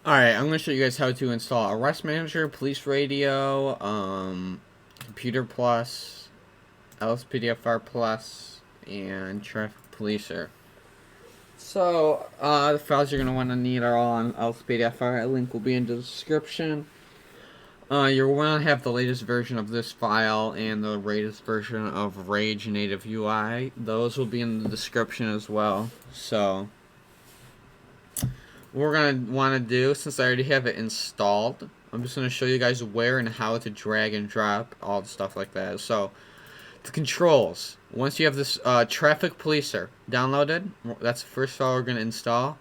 Alright, I'm going to show you guys how to install Arrest Manager, Police Radio, Computer Plus, LSPDFR Plus, and Traffic Policer. So, the files you're going to want to need are all on LSPDFR. A link will be in the description. You're going to have the latest version of this file and the latest version of Rage Native UI. Those will be in the description as well. So, what we're going to want to do, since I already have it installed, I'm just going to show you guys where and how to drag and drop all the stuff like that. So, the controls. Once you have this Traffic Policer downloaded, that's the first file we're going to install.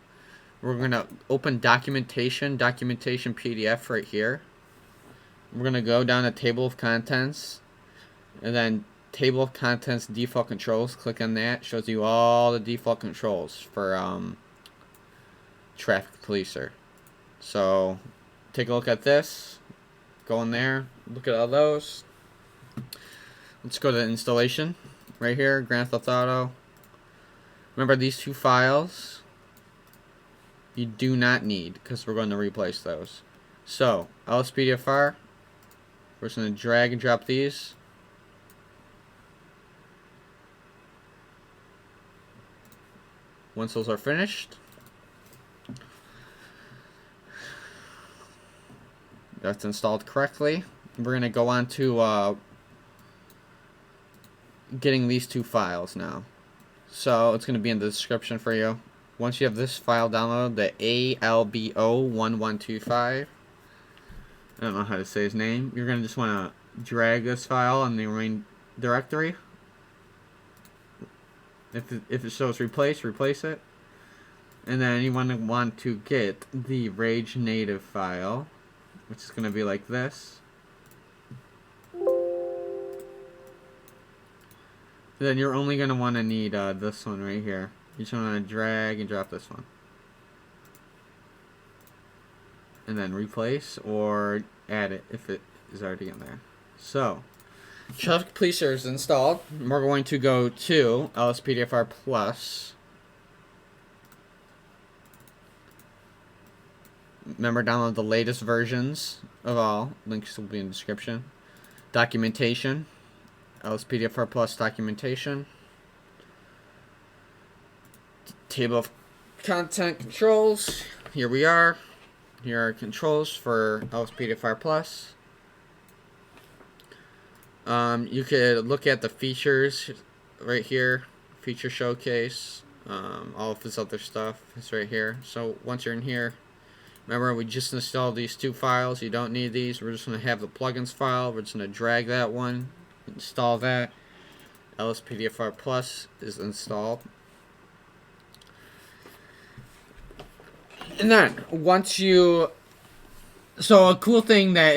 We're going to open documentation PDF right here. We're going to go down to Table of Contents, and then Table of Contents Default Controls. Click on that. Shows you all the default controls for Traffic Policer. So take a look at this. Go in there. Look at all those. Let's go to installation. Right here, Grand Theft Auto. Remember these two files you do not need because we're going to replace those. So LSPDFR. We're just going to drag and drop these. Once those are finished, that's installed correctly. We're going to go on to getting these two files now. So it's going to be in the description for you. Once you have this file downloaded, the ALBO1125, I don't know how to say his name. You're going to just want to drag this file in the main directory. If it shows replace it. And then you want to get the Rage Native file, which is going to be like this. Then you're only going to want to need this one right here. You just want to drag and drop this one. And then replace or add it if it is already in there. So, Traffic Policer is installed. We're going to go to LSPDFR Plus. Remember, download the latest versions of all. Links will be in the description. Documentation. LSPDFR Plus documentation. Table of content controls. Here we are. Here are controls for LSPDFR Plus. You could look at the features right here. Feature showcase. All of this other stuff is right here. So once you're in here, remember we just installed these two files. You don't need these. We're just going to have the plugins file. We're just going to drag that one. Install that. LSPDFR Plus is installed. And then once you, so a cool thing that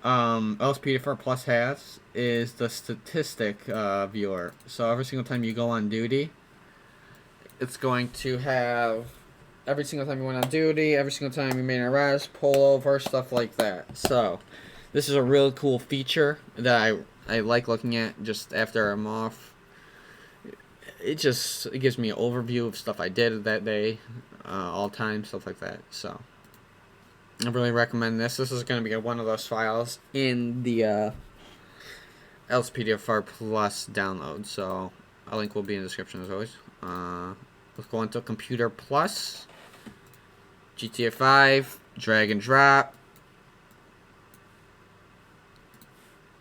LSPDFR Plus has is the statistic viewer. So every single time you go on duty, it's going to have every single time you went on duty, every single time you made an arrest, pull over, stuff like that. So this is a really cool feature that I like looking at just after I'm off. It gives me an overview of stuff I did that day, all time, stuff like that. So I really recommend this. This is going to be one of those files in the LSPDFR Plus download. So a link will be in the description as always. Let's go into Computer Plus, GTA 5, drag and drop.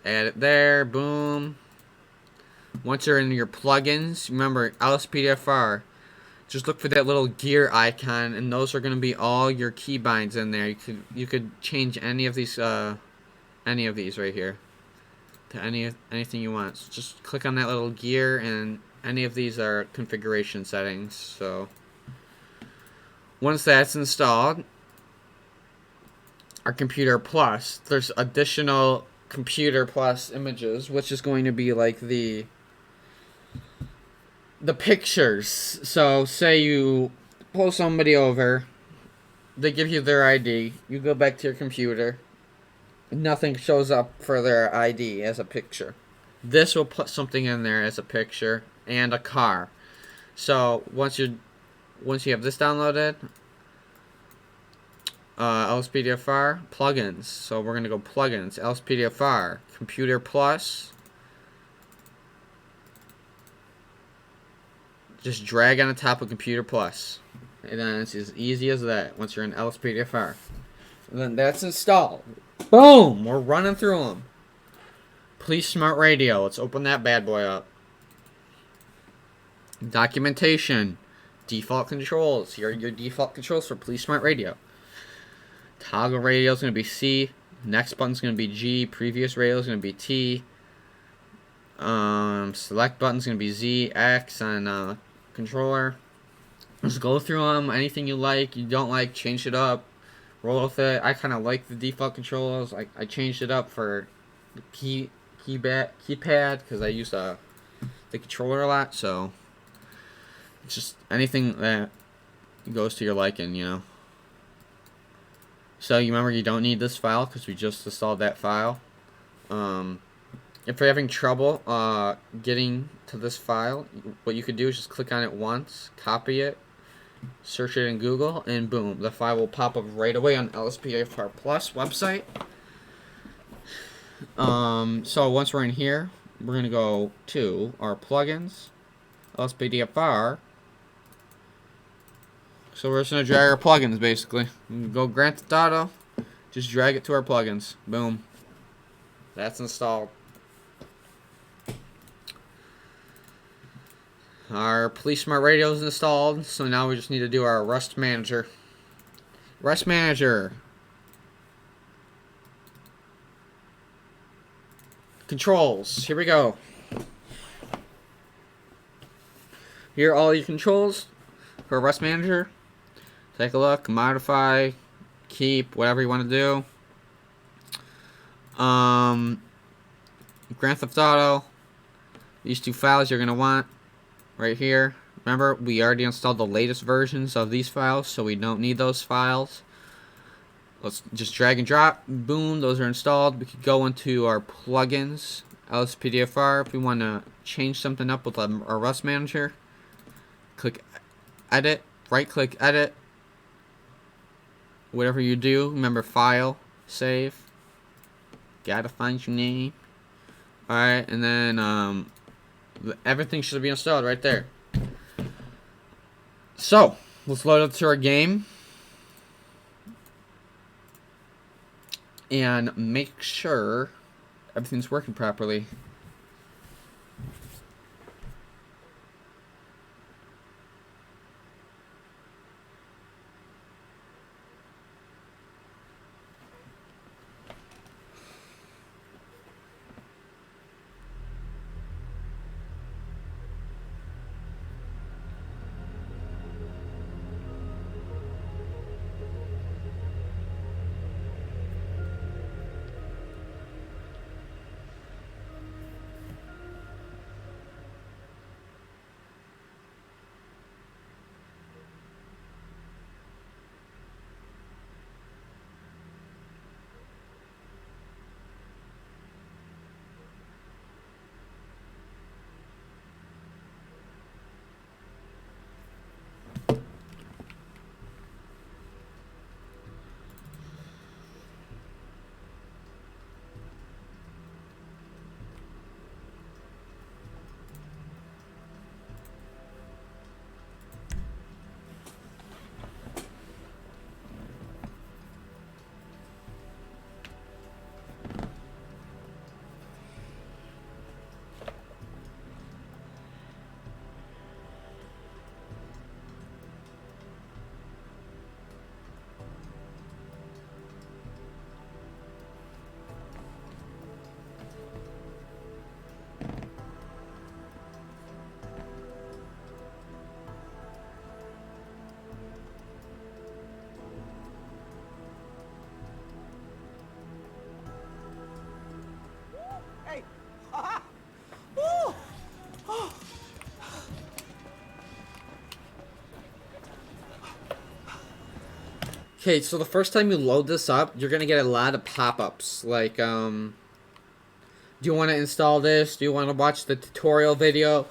Add it there, boom. Once you're in your plugins, remember LSPDFR, just look for that little gear icon, and those are going to be all your keybinds in there. You could change any of these right here to anything you want. So just click on that little gear, and any of these are configuration settings. So once that's installed, our Computer Plus, there's additional Computer Plus images, which is going to be like the pictures. So say you pull somebody over, they give you their ID, you go back to your computer, nothing shows up for their ID as a picture. This will put something in there as a picture and a car. So once you have this downloaded, LSPDFR, plugins. So we're going to go plugins, LSPDFR, Computer Plus. Just drag on the top of Computer Plus. And then it's as easy as that once you're in LSPDFR. And then that's installed. Boom! We're running through them. Please SmartRadio. Let's open that bad boy up. Documentation. Default controls. Here are your default controls for Please SmartRadio. Toggle radio is going to be C. Next button is going to be G. Previous radio is going to be T. Select button is going to be Z. X on controller. Just go through them. Anything you like, you don't like, change it up. Roll with it. I kind of like the default controls. I changed it up for the keypad because I use the controller a lot. So it's just anything that goes to your liking, you know. So you remember you don't need this file because we just installed that file. If you're having trouble getting to this file, what you could do is just click on it once, copy it, search it in Google, and boom, the file will pop up right away on LSPDFR Plus website. So once we're in here, we're going to go to our plugins, LSPDFR. So we're just going to drag our plugins, basically. Go Grand Theft Auto, just drag it to our plugins. Boom. That's installed. Our Please SmartRadio is installed, so now we just need to do our Rust Manager. Rust Manager. Controls. Here we go. Here are all your controls for Rust Manager. Take a look, modify, keep, whatever you want to do. Grand Theft Auto. These two files you're going to want right here. Remember, we already installed the latest versions of these files, so we don't need those files. Let's just drag and drop. Boom, those are installed. We could go into our plugins, LSPDFR. If we want to change something up with our Rust Manager, click Edit, right-click Edit. Whatever you do, remember File, Save. Gotta find your name. Alright, and then everything should be installed right there. So, let's load up to our game. And make sure everything's working properly. Okay, so the first time you load this up, you're going to get a lot of pop-ups. Like, do you want to install this? Do you want to watch the tutorial video?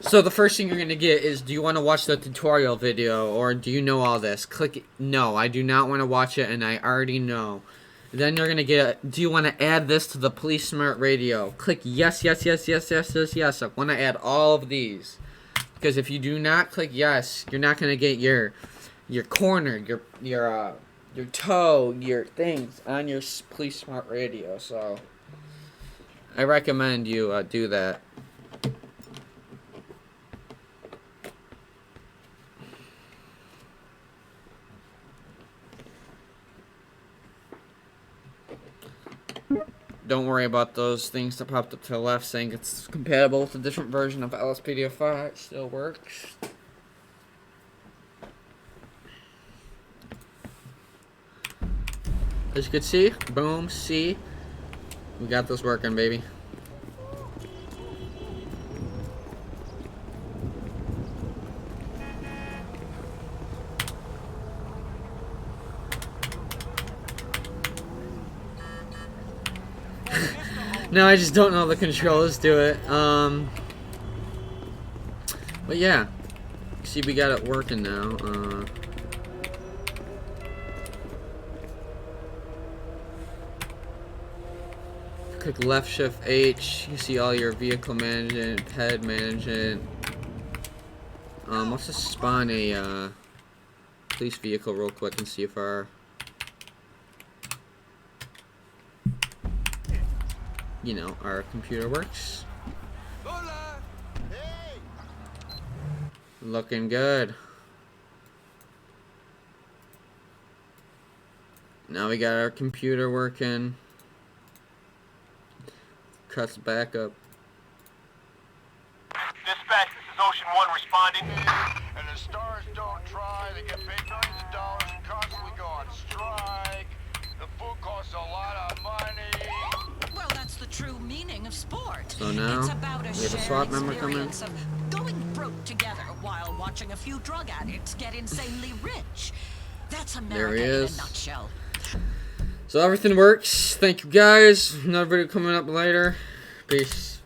So the first thing you're going to get is, do you want to watch the tutorial video, or do you know all this? Click no, I do not want to watch it and I already know. Then you're going to get, do you want to add this to the Police Smart Radio? Click yes, yes, yes, yes, yes, yes, yes. I want to add all of these. Because if you do not click yes, you're not going to get your corner, your toe, your things on your Police Smart Radio. So I recommend you do that. Don't worry about those things that popped up to the left saying it's compatible with a different version of LSPDFR. It still works. As you can see, boom, see, we got this working, baby. No, I just don't know the controls do it. But yeah, see, we got it working now. Click left shift H. You see all your vehicle management, head management. Let's just spawn a police vehicle real quick and see if our our computer works. Looking good. Now we got our computer working. Cuts back up. Dispatch, this is Ocean 1 responding. And the stars don't try. They get paid millions of dollars and constantly go on strike. The food costs a lot of money. Well, that's the true meaning of sport. So now it's about we have a SWAT member coming. Of going broke together while watching a few drug addicts get insanely rich. That's America in a nutshell. So everything works. Thank you guys. Another video coming up later. Peace.